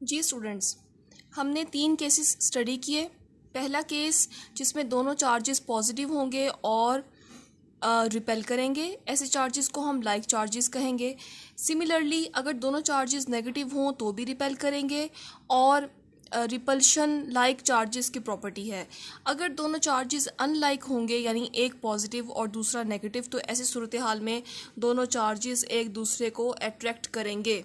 जी students, हमने 3 cases study किए। पहला केस जिसमें दोनों चार्जेस पॉजिटिव होंगे और रिपेल करेंगे, ऐसे चार्जेस को हम लाइक चार्जेस कहेंगे। सिमिलरली अगर दोनों चार्जेस नेगेटिव हों तो भी रिपेल करेंगे और रिपल्शन लाइक चार्जेस की प्रॉपर्टी है। अगर दोनों चार्जेस अनलाइक होंगे यानी एक पॉजिटिव और दूसरा नेगेटिव, तो ऐसी सूरत हाल में दोनों चार्जेस एक दूसरे को अट्रैक्ट करेंगे।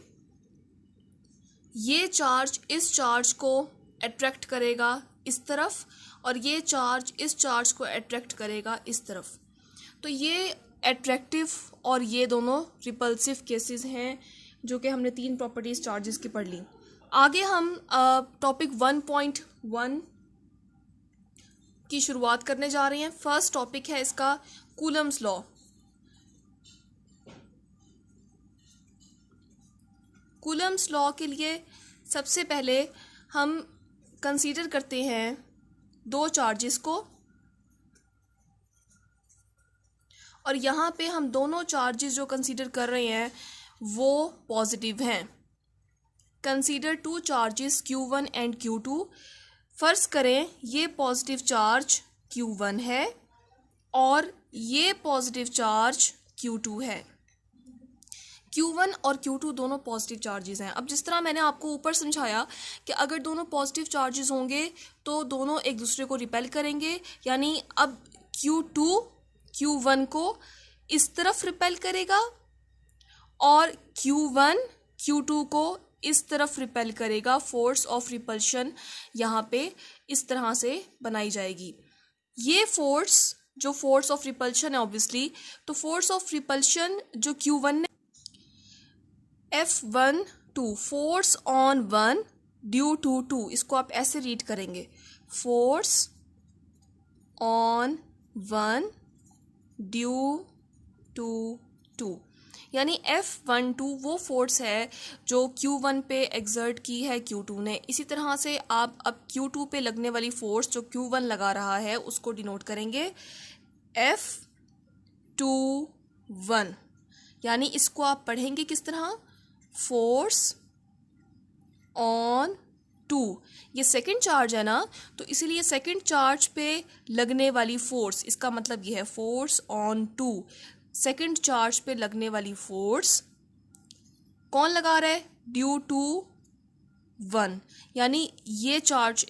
ये चार्ज इस चार्ज को अट्रैक्ट करेगा इस तरफ और ये चार्ज इस चार्ज को अट्रैक्ट करेगा इस तरफ। तो ये अट्रैक्टिव और ये दोनों रिपल्सिव केसेस हैं जो कि हमने 3 प्रॉपर्टीज चार्जेस की पढ़ ली। आगे हम टॉपिक 1.1 की शुरुआत करने जा रहे हैं। फर्स्ट टॉपिक है इसका कूलम्स लॉ। कूलम्स लॉ के लिए सबसे पहले हम कंसीडर करते हैं 2 चार्जेस को और यहाँ पे हम दोनों चार्जेस जो कंसीडर कर रहे हैं वो पॉजिटिव हैं। Consider 2 charges Q1 and Q2। फर्ज करें ये पॉजिटिव चार्ज Q1 है और ये पॉजिटिव चार्ज Q2 है। Q1 और Q2 दोनों पॉजिटिव चार्जेस हैं। अब जिस तरह मैंने आपको ऊपर समझाया कि अगर दोनों पॉजिटिव चार्जेस होंगे तो दोनों एक दूसरे को रिपेल करेंगे, यानी अब Q2 Q1 को इस तरफ रिपेल करेगा और Q1 Q2 को इस तरफ रिपेल करेगा। फोर्स ऑफ रिपल्शन यहाँ पे इस तरह से बनाई जाएगी। ये फोर्स जो फोर्स ऑफ रिपल्शन है ऑब्वियसली, तो फोर्स ऑफ रिपल्शन जो Q1 ने F12 force on 1 due to 2, इसको आप ऐसे रीड करेंगे, फोर्स ऑन 1 ड्यू टू 2, यानी F12 वो फोर्स है जो Q1 पे एक्सर्ट की है Q2 ने। इसी तरह से आप अब Q2 पे लगने वाली फोर्स जो Q1 लगा रहा है उसको डिनोट करेंगे F21, यानी इसको आप पढ़ेंगे किस तरह, फोर्स ऑन 2। ये सेकंड चार्ज है ना, तो इसीलिए सेकंड चार्ज पे लगने वाली फोर्स, इसका मतलब ये है फोर्स ऑन 2, सेकंड चार्ज पे लगने वाली फोर्स कौन लगा रहा है, ड्यू टू 1, यानी ये चार्ज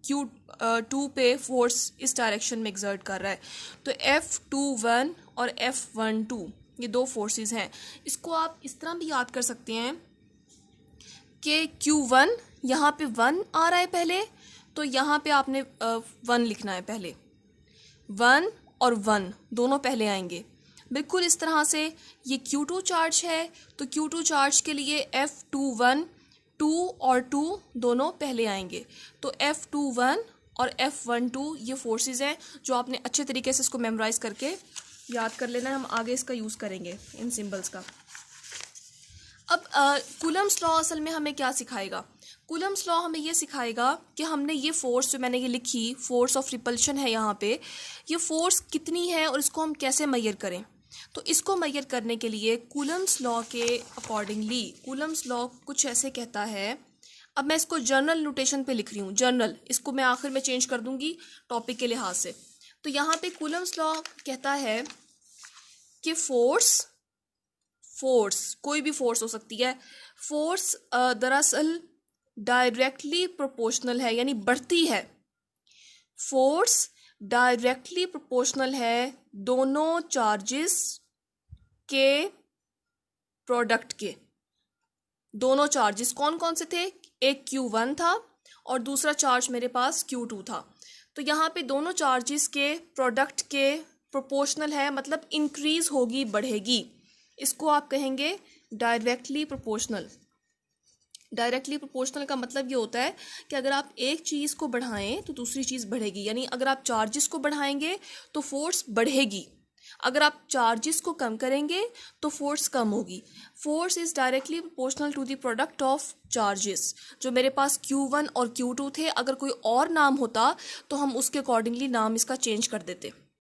Q2 पे फोर्स इस डायरेक्शन में एक्सर्ट कर रहा है। तो F21 और F12 ये 2 फोर्सेस हैं। इसको आप इस तरह भी याद कर सकते हैं कि Q1 यहाँ पे 1 आ रहा है पहले, तो यहाँ पे आपने 1 लिखना है पहले, 1 और 1 दोनों पहले आएंगे। बिल्कुल इस तरह से ये Q2 चार्ज है, तो Q2 चार्ज के लिए F21 2 और 2 दोनों पहले आएंगे। तो F21 और F12 ये फोर्सेस हैं जो आपने अच्छे तरीके से इसको मेमोराइज करके याद कर लेना है। हम आगे इसका यूज़ करेंगे इन सिंबल्स का। अब कूलम्स लॉ असल में हमें क्या सिखाएगा? कूलम्स लॉ हमें ये सिखाएगा कि हमने ये फोर्स जो मैंने ये लिखी, फोर्स ऑफ रिपल्शन है यहाँ पे, ये फोर्स कितनी है और इसको हम कैसे मेजर करें। तो इसको मेजर करने के लिए कूलम्स लॉ के अकॉर्डिंगली, कूलम्स लॉ कुछ ऐसे कहता है। अब मैं इसको जर्नल नोटेशन पे लिख रही हूँ, जर्नल, इसको मैं आखिर में चेंज कर दूंगी टॉपिक के लिहाज से। तो यहाँ पे कूलम्स लॉ कहता है कि फोर्स कोई भी फोर्स हो सकती है, फोर्स दरअसल डायरेक्टली प्रोपोर्शनल है, यानी बढ़ती है। फोर्स डायरेक्टली प्रोपोर्शनल है दोनों चार्जेस के प्रोडक्ट के। दोनों चार्जेस कौन कौन से थे, एक Q1 था और दूसरा चार्ज मेरे पास Q2 था। तो यहाँ पे दोनों चार्जेस के प्रोडक्ट के प्रोपोर्शनल है, मतलब इंक्रीज होगी, बढ़ेगी। इसको आप कहेंगे डायरेक्टली प्रोपोर्शनल। डायरेक्टली प्रोपोर्शनल का मतलब ये होता है कि अगर आप एक चीज़ को बढ़ाएं तो दूसरी चीज़ बढ़ेगी, यानी अगर आप चार्जेस को बढ़ाएंगे तो फोर्स बढ़ेगी, अगर आप चार्जेस को कम करेंगे तो फोर्स कम होगी। Force is directly proportional to the product of charges. जो मेरे पास Q1 और Q2 थे, अगर कोई और नाम होता तो हम उसके अकॉर्डिंगली नाम इसका चेंज कर देते।